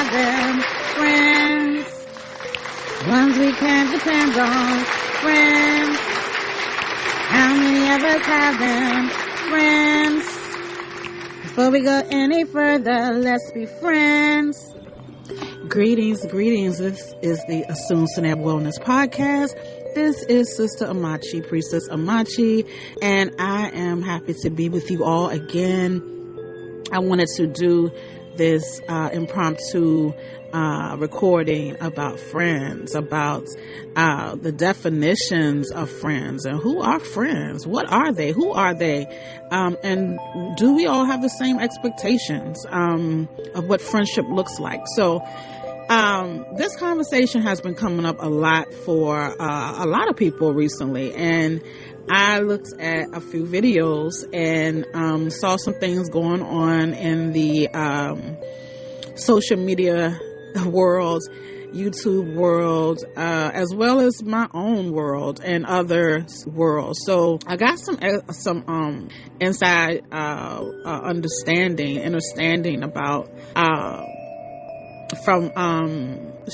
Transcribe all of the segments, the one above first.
have them. Friends. Ones we can depend on. Friends. How many of us have them? Friends. Before we go any further, let's be friends. Greetings. This is the Assume Synab Wellness Podcast. This is Sister Amachi, Priestess Amachi, and I am happy to be with you all again. I wanted to do this impromptu recording about friends, about the definitions of friends, and who are friends? What are they? Who are they? And do we all have the same expectations of what friendship looks like? So this conversation has been coming up a lot for a lot of people recently, and I looked at a few videos and saw some things going on in the social media world, YouTube world, as well as my own world and others' world. So I got some inside understanding about from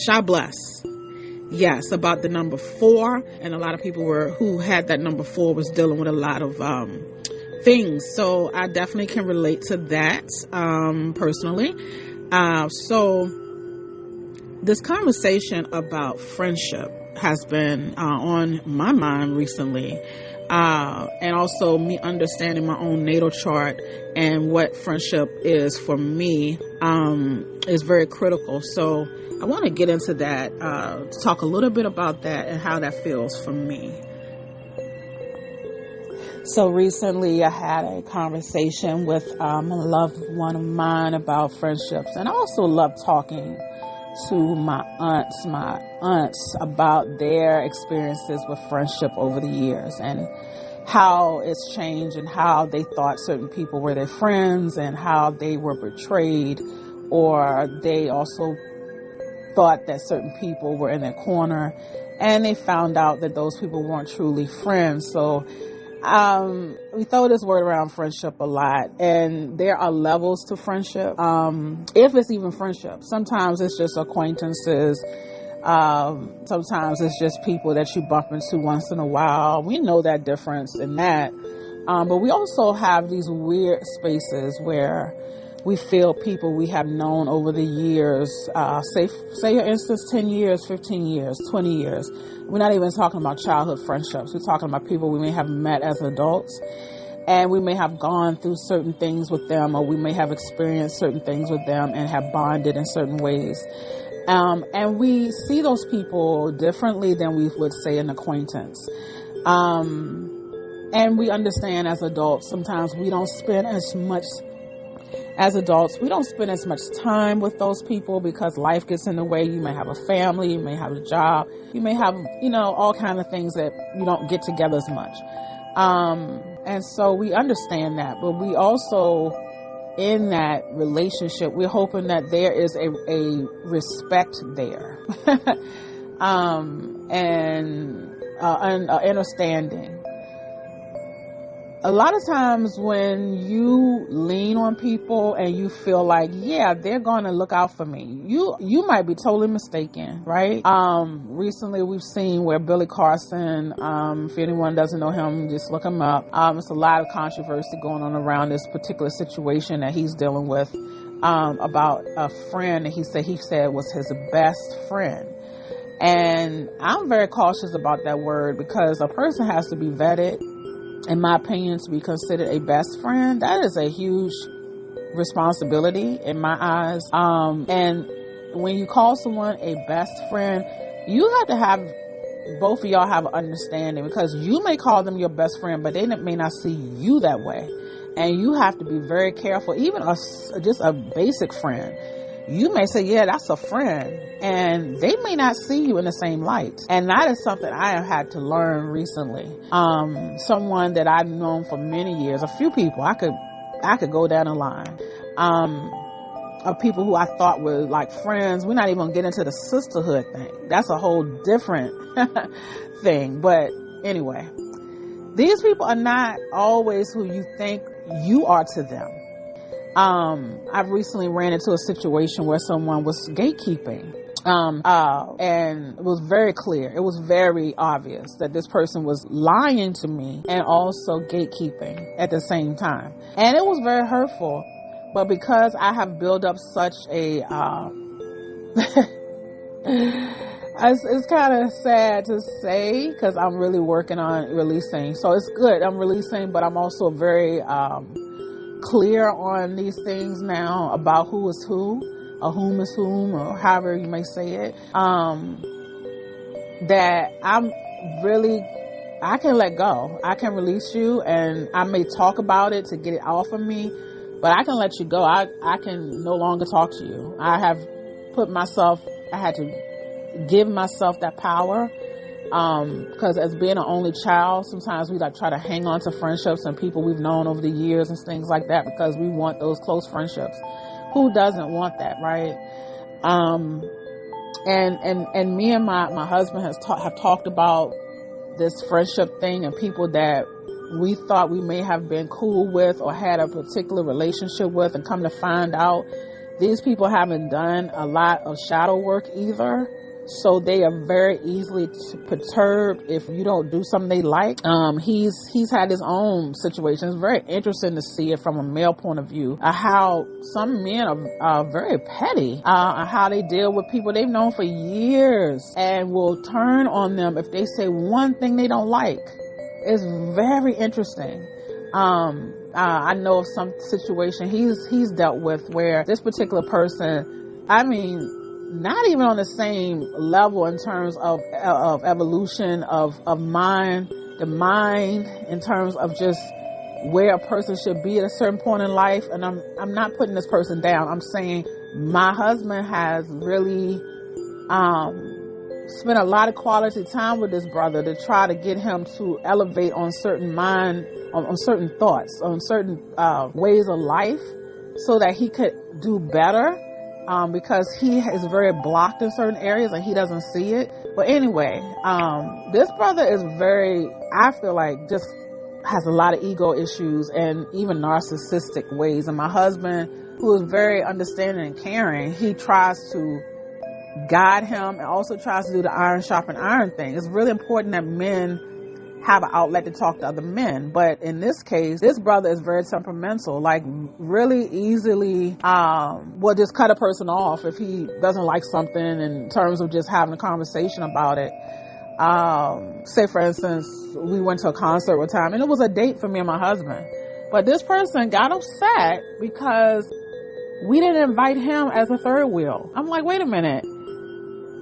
Sha Bless. Yes, about the number 4, and a lot of people who had that number 4 was dealing with a lot of things. So I definitely can relate to that personally. So this conversation about friendship has been on my mind recently, and also me understanding my own natal chart and what friendship is for me is very critical. So I want to get into that, talk a little bit about that and how that feels for me. So recently I had a conversation with a loved one of mine about friendships, and I also love talking to my aunts about their experiences with friendship over the years and how it's changed and how they thought certain people were their friends and how they were betrayed, or they also thought that certain people were in their corner and they found out that those people weren't truly friends. So we throw this word around, friendship, a lot, and there are levels to friendship. If it's even friendship, sometimes it's just acquaintances. Sometimes it's just people that you bump into once in a while. We know that difference in that. But we also have these weird spaces where we feel people we have known over the years, say for instance, 10 years, 15 years, 20 years. We're not even talking about childhood friendships. We're talking about people we may have met as adults, and we may have gone through certain things with them, or we may have experienced certain things with them and have bonded in certain ways. And we see those people differently than we would say an acquaintance. And we understand as adults, sometimes we don't spend as much time with those people because life gets in the way. You may have a family, you may have a job, you may have, all kinds of things that you don't get together as much. And so we understand that, but we also, in that relationship, we're hoping that there is a respect there, and an understanding. A lot of times when you lean on people and you feel like, yeah, they're going to look out for me, you might be totally mistaken, right? Recently we've seen where Billy Carson, if anyone doesn't know him, just look him up. It's a lot of controversy going on around this particular situation that he's dealing with, about a friend that he said was his best friend. And I'm very cautious about that word, because a person has to be vetted, in my opinion, to be considered a best friend. That is a huge responsibility in my eyes. And when you call someone a best friend, you have to have, both of y'all have an understanding, because you may call them your best friend, but they may not see you that way. And you have to be very careful. Even just a basic friend, you may say, yeah, that's a friend, and they may not see you in the same light. And that is something I have had to learn recently. Someone that I've known for many years, a few people, I could go down the line, of people who I thought were like friends. We're not even gonna get into the sisterhood thing. That's a whole different thing. But anyway, these people are not always who you think you are to them. I've recently ran into a situation where someone was gatekeeping. And it was very clear. It was very obvious that this person was lying to me and also gatekeeping at the same time. And it was very hurtful. But because I have built up such a, it's kind of sad to say because I'm really working on releasing. So it's good. I'm releasing, but I'm also very, clear on these things now about who is who, or whom is whom, or however you may say it. That I can let go. I can release you, and I may talk about it to get it off of me, but I can let you go. I can no longer talk to you. I had to give myself that power. Because as being an only child, sometimes we try to hang on to friendships and people we've known over the years and things like that because we want those close friendships. Who doesn't want that, right? And me and my husband have talked about this friendship thing and people that we thought we may have been cool with or had a particular relationship with, and come to find out these people haven't done a lot of shadow work either. So they are very easily perturbed if you don't do something they like. He's had his own situation. It's very interesting to see it from a male point of view, how some men are very petty, how they deal with people they've known for years and will turn on them if they say one thing they don't like. It's very interesting. I know of some situation he's dealt with where this particular person, not even on the same level in terms of evolution of mind, the mind in terms of just where a person should be at a certain point in life. And I'm not putting this person down. I'm saying my husband has really spent a lot of quality time with this brother to try to get him to elevate on certain on certain thoughts, on certain ways of life, so that he could do better. Because he is very blocked in certain areas and he doesn't see it. But anyway, this brother is I feel like just has a lot of ego issues and even narcissistic ways. And my husband, who is very understanding and caring, he tries to guide him and also tries to do the iron sharpen iron thing. It's really important that men have an outlet to talk to other men. But in this case, this brother is very temperamental, like really easily will just cut a person off if he doesn't like something in terms of just having a conversation about it. Say for instance, we went to a concert one time and it was a date for me and my husband, but this person got upset because we didn't invite him as a third wheel. I'm like, wait a minute.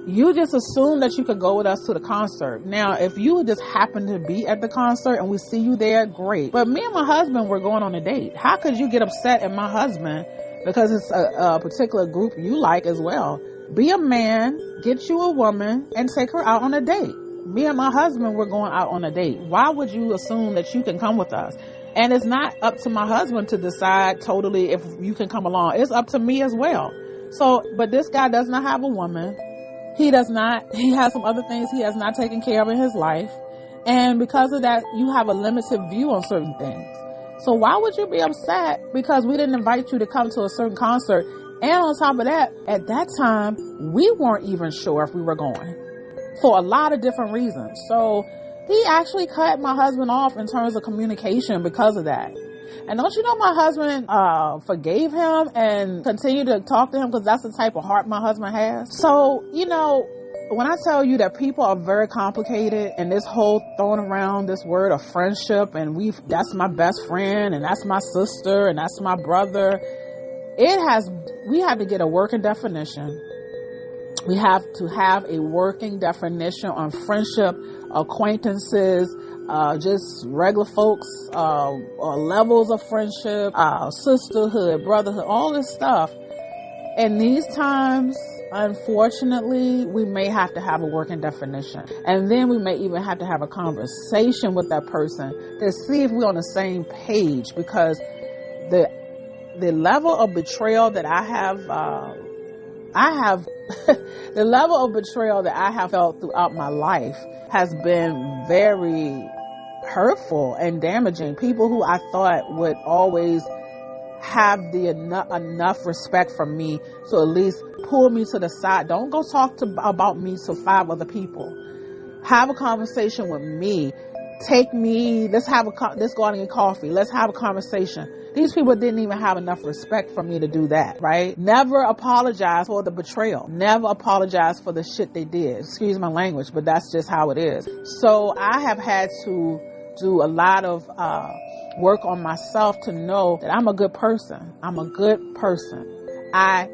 You just assumed that you could go with us to the concert. Now, if you just happen to be at the concert and we see you there, great. But me and my husband were going on a date. How could you get upset at my husband because it's a particular group you like as well? Be a man, get you a woman, and take her out on a date. Me and my husband were going out on a date. Why would you assume that you can come with us? And it's not up to my husband to decide totally if you can come along. It's up to me as well. So, but this guy does not have a woman. He has some other things he has not taken care of in his life. And because of that, you have a limited view on certain things. So why would you be upset because we didn't invite you to come to a certain concert? And on top of that, at that time, we weren't even sure if we were going for a lot of different reasons. So he actually cut my husband off in terms of communication because of that. And don't you know my husband forgave him and continued to talk to him because that's the type of heart my husband has. So, when I tell you that people are very complicated and this whole throwing around this word of friendship and that's my best friend and that's my sister and that's my brother, we have to get a working definition. We have to have a working definition on friendship, acquaintances, just regular folks, levels of friendship, sisterhood, brotherhood, all this stuff. And these times, unfortunately, we may have to have a working definition. And then we may even have to have a conversation with that person to see if we're on the same page, because the level of betrayal that I have the level of betrayal that I have felt throughout my life has been very hurtful and damaging. People who I thought would always have the enough respect from me to at least pull me to the side. Don't go talk about me to 5 other people. Have a conversation with me. Take me, let's go out and get coffee. Let's have a conversation. These people didn't even have enough respect for me to do that, right? Never apologize for the betrayal. Never apologize for the shit they did. Excuse my language, but that's just how it is. So I have had to do a lot of work on myself to know that I'm a good person. I'm a good person. I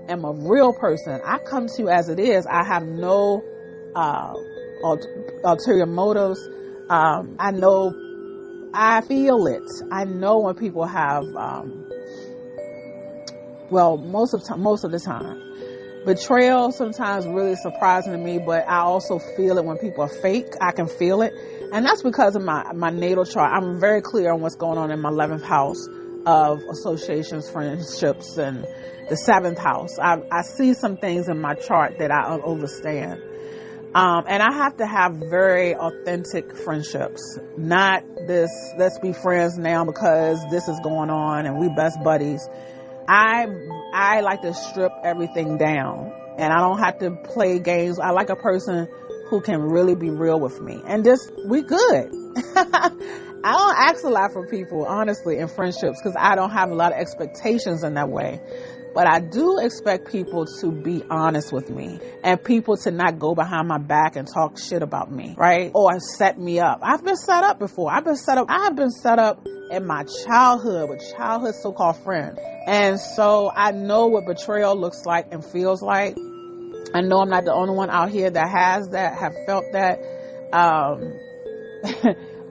am a real person. I come to you as it is. I have no ulterior motives. I know, I feel it. I know when people have, most of the time, betrayal sometimes really surprising to me, but I also feel it when people are fake. I can feel it. And that's because of my natal chart. I'm very clear on what's going on in my 11th house of associations, friendships, and the 7th house. I see some things in my chart that I understand. And I have to have very authentic friendships, not this, let's be friends now because this is going on and we best buddies. I like to strip everything down, and I don't have to play games. I like a person who can really be real with me and just, we good. I don't ask a lot for people, honestly, in friendships, because I don't have a lot of expectations in that way. But I do expect people to be honest with me and people to not go behind my back and talk shit about me, right? Or set me up. I've been set up before. I have been set up in my childhood with childhood so-called friends. And so I know what betrayal looks like and feels like. I know I'm not the only one out here that has that, have felt that.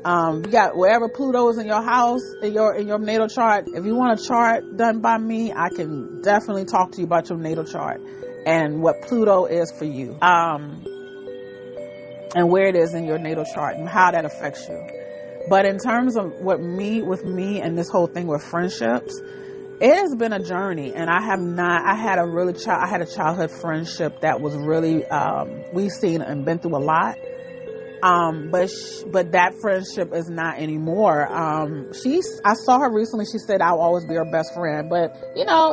You got wherever Pluto is in your house, in your natal chart. If you want a chart done by me, I can definitely talk to you about your natal chart and what Pluto is for you, and where it is in your natal chart and how that affects you. But in terms of with me and this whole thing with friendships, it has been a journey, and I had a childhood friendship that was really, we've seen and been through a lot. But that friendship is not anymore. I saw her recently. She said, I'll always be her best friend. But,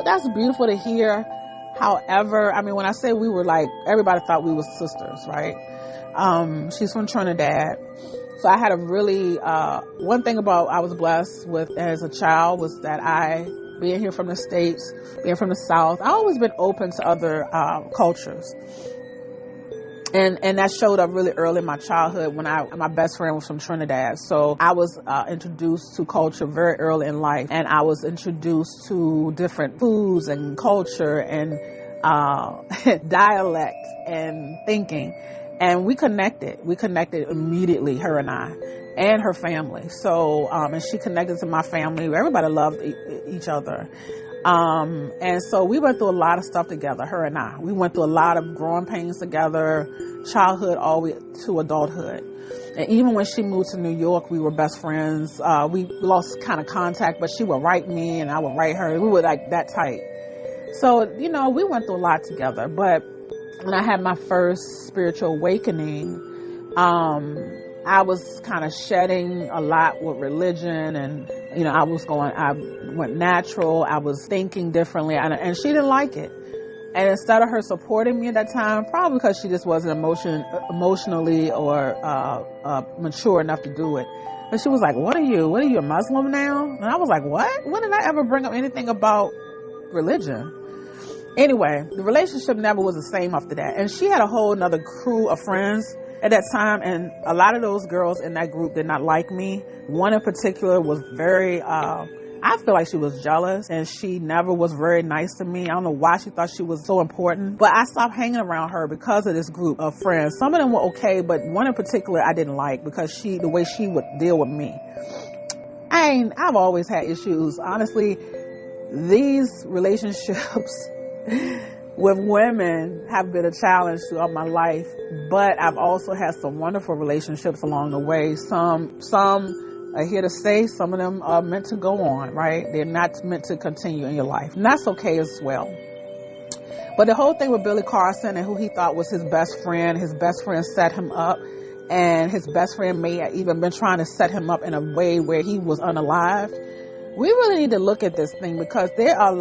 that's beautiful to hear. However, I mean, when I say we were like, everybody thought we were sisters, right? She's from Trinidad. So I had a really, one thing about I was blessed with as a child was that being here from the States, being from the South, I always been open to other, cultures. And that showed up really early in my childhood when my best friend was from Trinidad. So I was introduced to culture very early in life, and I was introduced to different foods and culture and dialect and thinking. And we connected immediately, her and I, and her family. So, and she connected to my family. Everybody loved each other. And so we went through a lot of stuff together, her and I. We went through a lot of growing pains together, childhood all the way to adulthood. And even when she moved to New York, we were best friends. We lost kind of contact, but she would write me and I would write her. We were like that tight. So, we went through a lot together. But when I had my first spiritual awakening, I was kind of shedding a lot with religion, and, I went natural. I was thinking differently, and she didn't like it. And instead of her supporting me at that time, probably because she just wasn't emotionally or mature enough to do it, but she was like, what are you, a Muslim now? And I was like, what? When did I ever bring up anything about religion? Anyway, the relationship never was the same after that. And she had a whole nother crew of friends at that time, and a lot of those girls in that group did not like me. One in particular was very, I feel like she was jealous, and she never was very nice to me. I don't know why she thought she was so important, but I stopped hanging around her because of this group of friends. Some of them were okay, but one in particular I didn't like because the way she would deal with me. I've always had issues. Honestly, these relationships with women have been a challenge throughout my life, but I've also had some wonderful relationships along the way. Some are here to stay. Some of them are meant to go on, right? They're not meant to continue in your life. And that's okay as well. But the whole thing with Billy Carson and who he thought was his best friend set him up, and his best friend may have even been trying to set him up in a way where he was unalived. we really need to look at this thing, because there are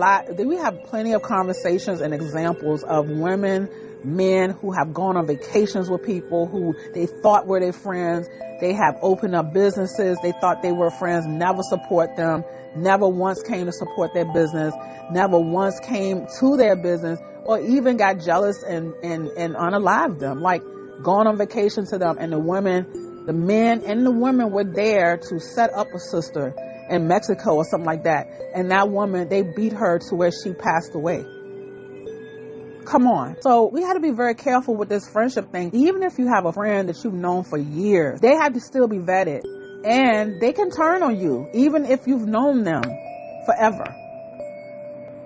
we have plenty of conversations and examples of women, men who have gone on vacations with people who they thought were their friends. They have opened up businesses. They thought they were friends, never support them, never once came to support their business, never once came to their business, or even got jealous and unalived them, like gone on vacation to them. And the men and the women were there to set up a sister in Mexico or something like that. And that woman, they beat her to where she passed away. Come on. So we had to be very careful with this friendship thing. Even if you have a friend that you've known for years, they have to still be vetted, and they can turn on you even if you've known them forever.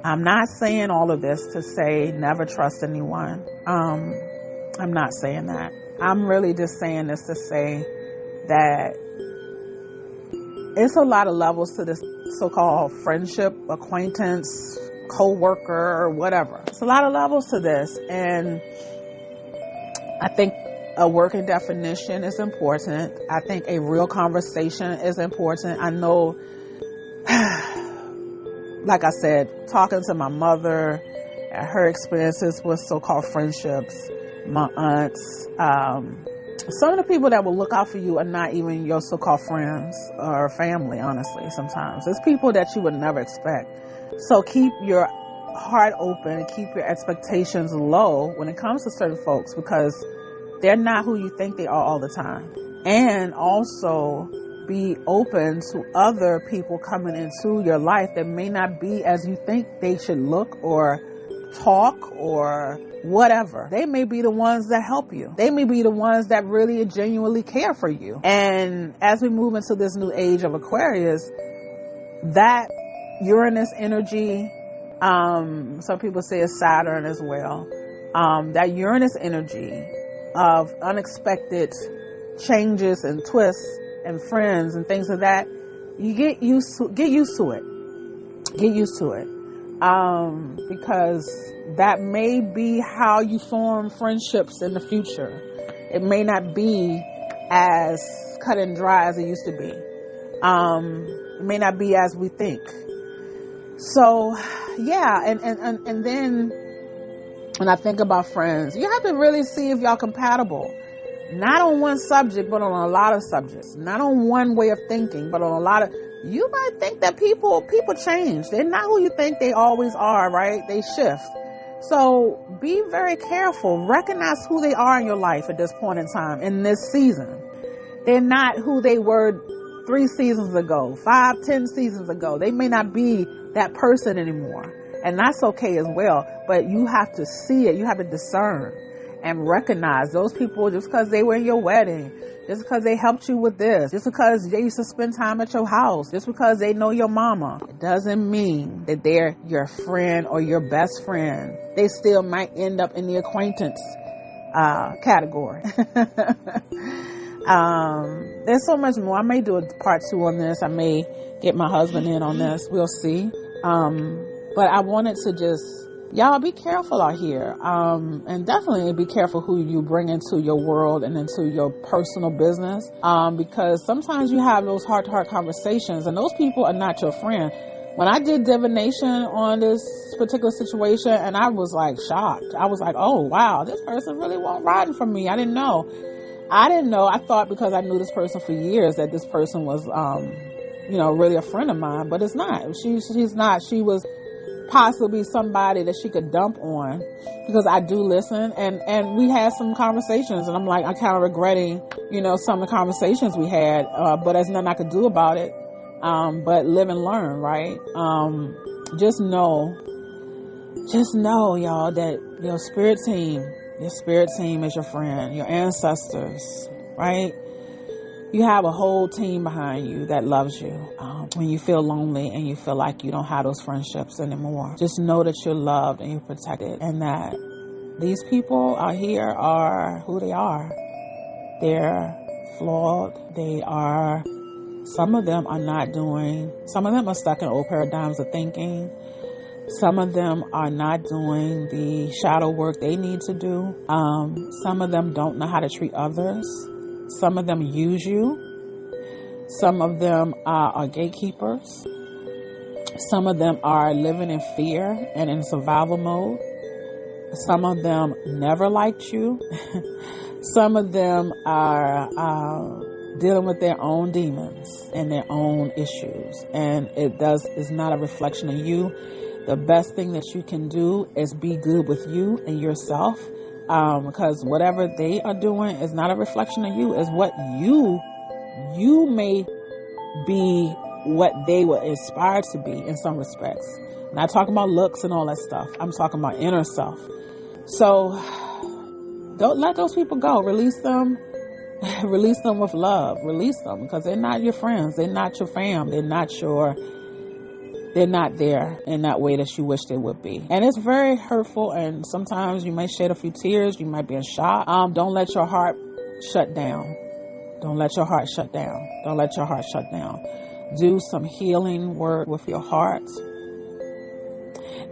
I'm not saying all of this to say never trust anyone. I'm not saying that. I'm really just saying this to say that it's a lot of levels to this so-called friendship, acquaintance, co-worker, or whatever. It's a lot of levels to this, and I think a working definition is important. I think a real conversation is important. I know, like I said, talking to my mother and her experiences with so-called friendships, my aunts, some of the people that will look out for you are not even your so-called friends or family, honestly. Sometimes it's people that you would never expect. So keep your heart open, keep your expectations low when it comes to certain folks, because they're not who you think they are all the time. And also be open to other people coming into your life that may not be as you think they should look or talk or whatever. They may be the ones that help you. They may be the ones that really genuinely care for you. And as we move into this new age of Aquarius, that Uranus energy, some people say it's Saturn as well, that Uranus energy of unexpected changes and twists and friends and things like that, you get used to it. Get used to it. Because that may be how you form friendships in the future. It may not be as cut and dry as it used to be. It may not be as we think. So, yeah, and then when I think about friends, you have to really see if y'all compatible. Not on one subject, but on a lot of subjects. Not on one way of thinking, but on a lot of... You might think that people change. They're not who you think they always are, right? They shift. So be very careful. Recognize who they are in your life at this point in time, in this season. They're not who they were 3 seasons ago, 5, 10 seasons ago. They may not be that person anymore. And that's okay as well. But you have to see it. You have to discern and recognize those people. Just because they were in your wedding, just because they helped you with this, just because they used to spend time at your house, just because they know your mama, it doesn't mean that they're your friend or your best friend. They still might end up in the acquaintance category. There's so much more. I may do a part 2 on this. I may get my husband in on this. We'll see. But I wanted to just... Y'all be careful out here, and definitely be careful who you bring into your world and into your personal business, because sometimes you have those heart-to-heart conversations, and those people are not your friend. When I did divination on this particular situation, and I was like shocked. I was like, oh wow, this person really won't ride for me. I didn't know. I thought because I knew this person for years that this person was, really a friend of mine, but it's not. She's not. She was possibly somebody that she could dump on, because I do listen, and we had some conversations, and I'm like, I kind of regretting, some of the conversations we had, but there's nothing I could do about it, but live and learn, right? Just know, y'all, that your spirit team is your friend, your ancestors, right? You have a whole team behind you that loves you. When you feel lonely and you feel like you don't have those friendships anymore, just know that you're loved and you're protected, and that these people out here are who they are. They're flawed. Some of them are stuck in old paradigms of thinking. Some of them are not doing the shadow work they need to do. Some of them don't know how to treat others. Some of them use you. Some of them are gatekeepers. Some of them are living in fear and in survival mode. Some of them never liked you. Some of them are dealing with their own demons and their own issues. And it's not a reflection of you. The best thing that you can do is be good with you and yourself. Because whatever they are doing is not a reflection of you. It's what you may be what they were inspired to be in some respects. I'm not talking about looks and all that stuff. I'm talking about inner self. So don't let those people go. Release them. Release them with love. Release them because they're not your friends. They're not your fam. They're not there in that way that you wish they would be. And it's very hurtful. And sometimes you might shed a few tears. You might be in shock. Don't let your heart shut down. Don't let your heart shut down. Don't let your heart shut down. Do some healing work with your heart.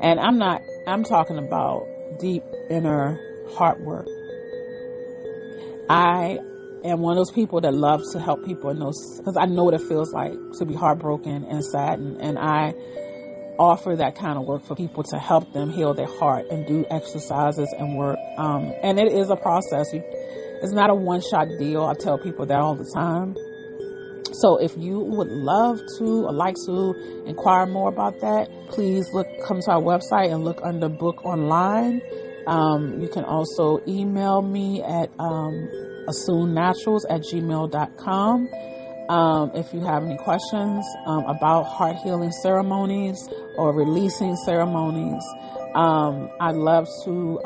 And I'm talking about deep inner heart work. I am one of those people that loves to help people in those, because I know what it feels like to be heartbroken and saddened. And I offer that kind of work for people to help them heal their heart and do exercises and work. And it is a process. It's not a one-shot deal. I tell people that all the time. So if you would love to or like to inquire more about that, please come to our website and look under book online. You can also email me at assumenaturals@gmail.com. If you have any questions about heart healing ceremonies or releasing ceremonies, I'd love to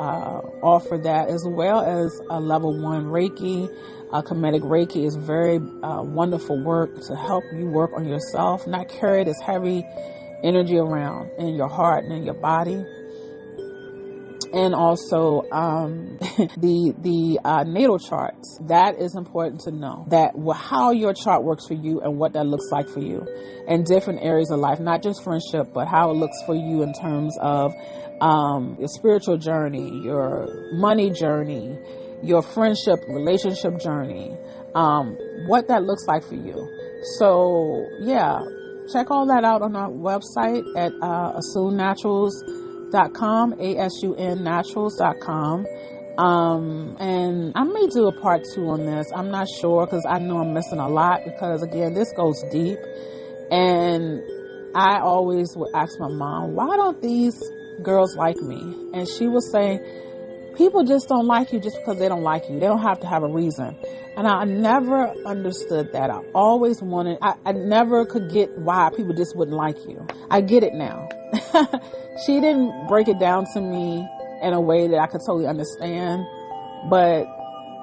offer that, as well as a level 1 Reiki. Comedic Reiki is very wonderful work to help you work on yourself, not carry this heavy energy around in your heart and in your body. And also the natal charts. That is important to know, that how your chart works for you and what that looks like for you in different areas of life, not just friendship, but how it looks for you in terms of your spiritual journey, your money journey, your friendship, relationship journey, what that looks like for you. So yeah, check all that out on our website at assumenaturals.com, ASUNnaturals.com. And I may do a part 2 on this. I'm not sure, because I know I'm missing a lot, because again, this goes deep. And I always would ask my mom, why don't these girls like me? And she would say, people just don't like you just because they don't like you. They don't have to have a reason. And I never understood that. I always wanted, I never could get why people just wouldn't like you. I get it now. She didn't break it down to me in a way that I could totally understand. But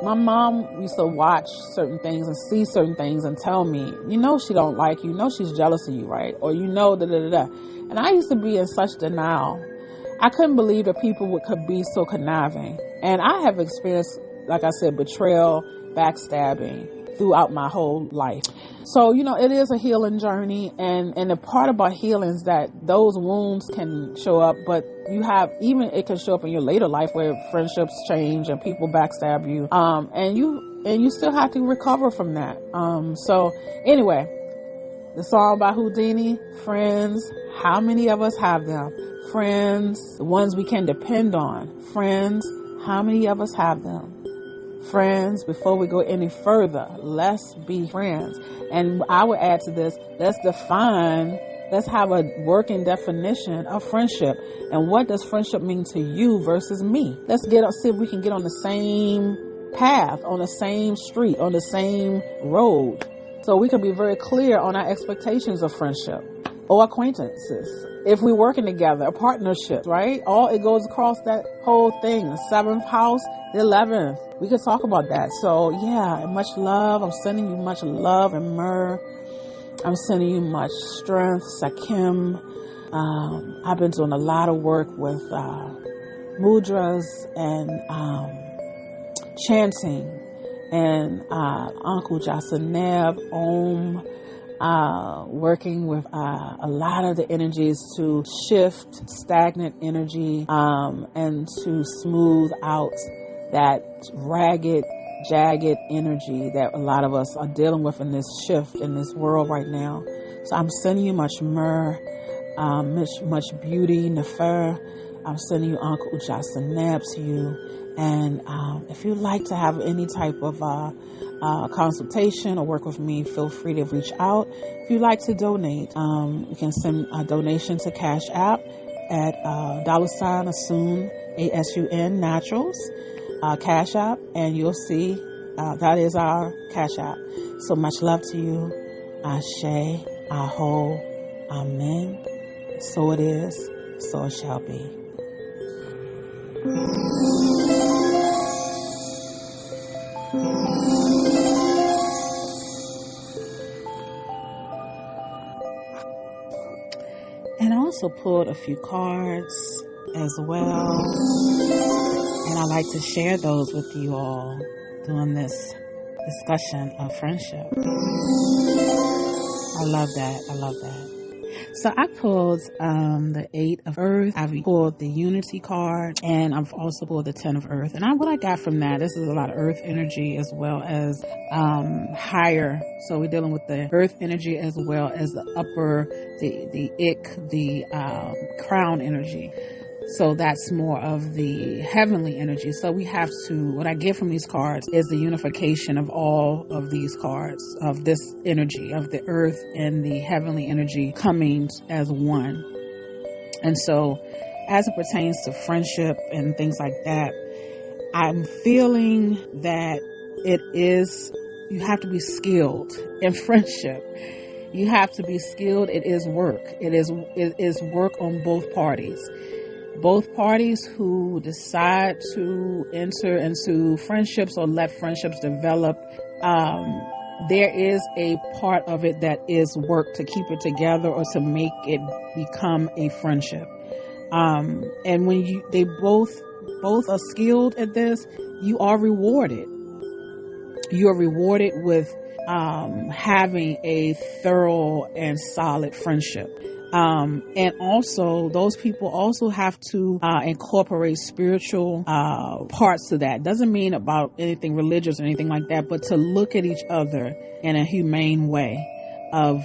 my mom used to watch certain things and see certain things and tell me, you know, she don't like you. You know, she's jealous of you, right? Or you know, da-da-da-da. And I used to be in such denial. I couldn't believe that people could be so conniving. And I have experienced, like I said, betrayal, backstabbing throughout my whole life. So, you know, it is a healing journey. And the part about healing is that those wounds can show up, but it can show up in your later life where friendships change and people backstab you. And you still have to recover from that. So anyway, the song by Houdini, Friends. How many of us have them? Friends, the ones we can depend on. Friends, how many of us have them? Friends, before we go any further, let's be friends. And I would add to this, let's have a working definition of friendship. And what does friendship mean to you versus me? Let's see if we can get on the same path, on the same street, on the same road. So we can be very clear on our expectations of friendship or acquaintances. If we're working together, a partnership, right? It goes across that whole thing. The 7th house, the 11th. We could talk about that. So yeah, much love. I'm sending you much love and myrrh. I'm sending you much strength, Sakim. I've been doing a lot of work with mudras and chanting and Uncle Jasaneb, Om. Working with a lot of the energies to shift stagnant energy and to smooth out that ragged, jagged energy that a lot of us are dealing with in this shift in this world right now. So I'm sending you much myrrh. much beauty, Nefer. I'm sending you Uncle Ujasaneb to you. And if you'd like to have any type of consultation or work with me, feel free to reach out. If you'd like to donate, you can send a donation to Cash App at $Asun, ASUN Naturals, Cash App, and you'll see that is our Cash App. So much love to you. Ashe, Aho, Amen. So it is, so it shall be. And I also pulled a few cards as well. And I like to share those with you all during this discussion of friendship. I love that. I love that. So I pulled the 8 of Earth. I've pulled the Unity card, and I've also pulled the 10 of Earth. And what I got from that, this is a lot of Earth energy as well as higher. So we're dealing with the Earth energy as well as the upper, the Ik, the crown energy. So that's more of the heavenly energy. So we have to, what I get from these cards is the unification of all of these cards, of this energy, of the earth and the heavenly energy coming as one. And so as it pertains to friendship and things like that, I'm feeling that you have to be skilled in friendship. You have to be skilled. It is work. It is work on both parties. Both parties who decide to enter into friendships or let friendships develop, there is a part of it that is work to keep it together or to make it become a friendship. And when they both are skilled at this, you are rewarded. You are rewarded with having a thorough and solid friendship. And also those people also have to incorporate spiritual parts to that. Doesn't mean about anything religious or anything like that, but to look at each other in a humane way of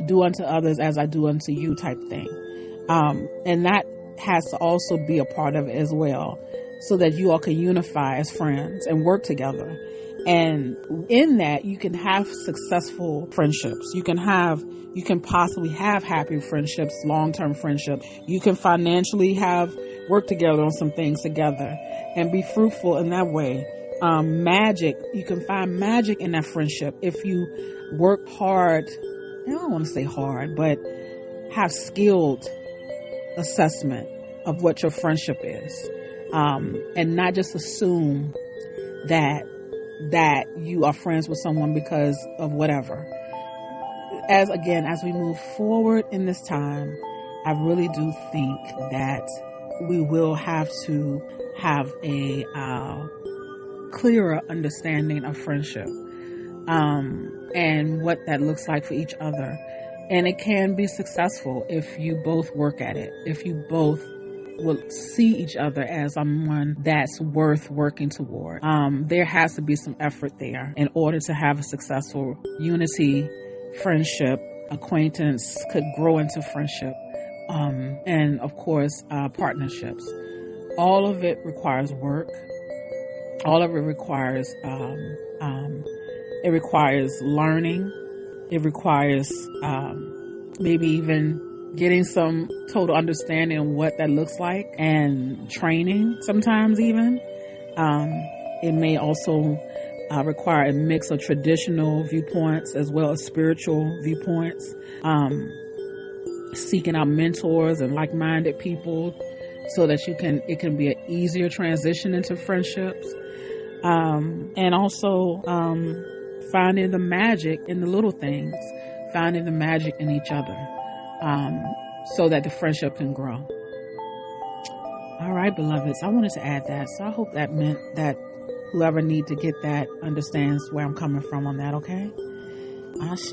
do unto others as I do unto you type thing. And that has to also be a part of it as well, so that you all can unify as friends and work together. And in that, you can have successful friendships. You can possibly have happy friendships, long-term friendships. You can financially work together on some things together and be fruitful in that way. Magic, you can find magic in that friendship if you work hard. I don't want to say hard, but have skilled assessment of what your friendship is. And not just assume that you are friends with someone because of whatever. As we move forward in this time, I really do think that we will have to have a clearer understanding of friendship, and what that looks like for each other. And it can be successful if you both work at it, if you both will see each other as someone that's worth working toward. There has to be some effort there in order to have a successful unity, friendship, acquaintance could grow into friendship, and of course, partnerships. All of it requires work. All of it requires, it requires learning. It requires, maybe even getting some total understanding of what that looks like, and training sometimes even. It may also require a mix of traditional viewpoints as well as spiritual viewpoints, seeking out mentors and like-minded people so that it can be an easier transition into friendships, and also finding the magic in the little things, finding the magic in each other, so that the friendship can grow. All right, beloveds, I wanted to add that. So I hope that meant that whoever need to get that understands where I'm coming from on that, okay? Ashe.